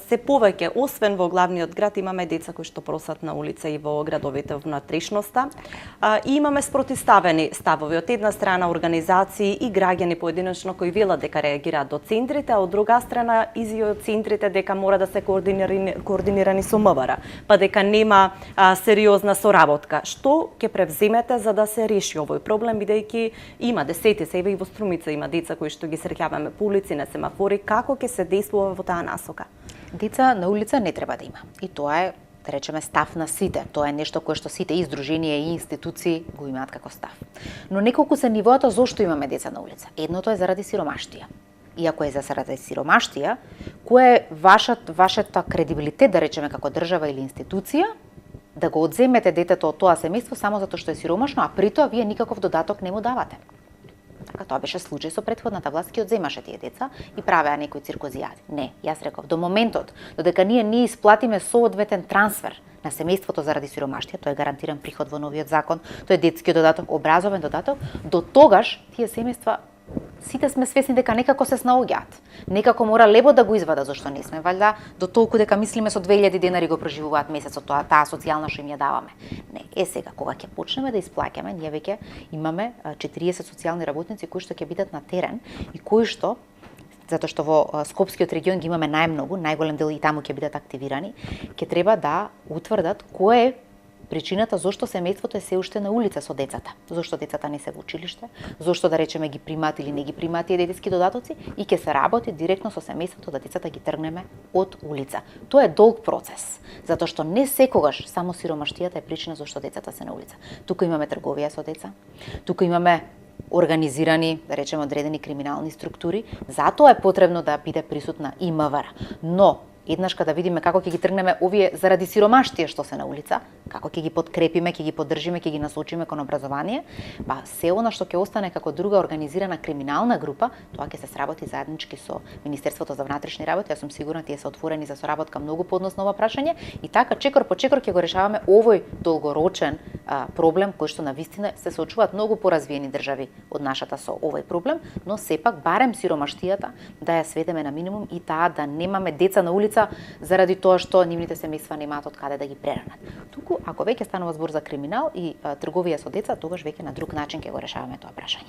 се повеќе, освен во главниот град, имаме деца кои што просат на улица и во градовите во внатрешноста. И имаме спротивставени ставови. Од една страна организации и граѓани поединечно кои велат дека реагираат до центрите, а од друга страна изјави од центрите дека мора да се координирани со МВР, па дека нема сериозна соработка. Што ќе превземете за да се реши овој проблем, бидејќи има десети, себе и во Струмица има деца кои што ги среќаваме по улици, на семафори, како ќе се действува во таа насока? Деца на улица не треба да има. И тоа е, да речеме, став на сите. Тоа е нешто кое што сите и издруженија и институции го имаат како став. Но неколку се нивоата зошто имаме деца на улица. Едното е заради сиромаштија. Иако е заради сиромаштија, кој е вашата кредибилитет, да речеме, како држава или институција, да го одземете детето од тоа семејство само затоа што е сиромашно, а при тоа вие никаков додаток не му давате. Така тоа беше случај со претходната власт, ќе одземаше тие деца и правеа некои циркозијади. Не, јас реков, до моментот додека ние не исплатиме соодветен трансфер на семејството заради сиромаштија, тој е гарантиран приход во новиот закон, тој е детскиот додаток, образовен додаток, до тогаш тие семејства сите сме свесни дека некако се снаоѓаат. Некако мора лебо да го извада, зашто не сме валјда до толку дека мислиме со 2000 денари го преживуваат месецот таа социјална што им ја даваме. Не, сега кога ќе почнеме да исплаќаме, ние веќе имаме 40 социјални работници кои што ќе бидат на терен и кои што, затоа што во Скопскиот регион ги имаме најмногу, најголем дел и таму ќе бидат активирани, ќе треба да утврдат кој е причината зошто семејството е се уште на улица со децата. Зошто децата не се во училиште, зошто да речеме ги примаат или не ги примаат тие детски додатоци и ќе се работи директно со семејството да децата ги тргнеме од улица. Тоа е долг процес, затоа што не секогаш само сиромаштијата е причина зошто децата се на улица. Тука имаме трговија со деца, тука имаме организирани, да речеме, одредени криминални структури, затоа е потребно да биде присутна и МВР. Но еднаш кога да видиме како ќе ги тргнеме овие заради сиромаштија што се на улица, како ќе ги подкрепиме, ќе ги поддржиме, ќе ги насочиме кон образование, па се она што ќе остане како друга организирана криминална група, тоа ќе се сработи заеднички со Министерството за внатрешни работи. Јас сум сигурна тие се отворени за соработка многу поднос на ова прашање и така чекор по чекор ќе го решаваме овој долгорочен проблем кој што навистина се соочуваат многу поразвиени држави од нашата со овој проблем, но сепак барем сиромаштијата да ја сведеме на минимум и таа да немаме деца на улица заради тоа што нивните семејства немаат од каде да ги преранат. Туку ако веќе станува збор за криминал и трговија со деца, тогаш веќе на друг начин ќе го решаваме тоа прашање.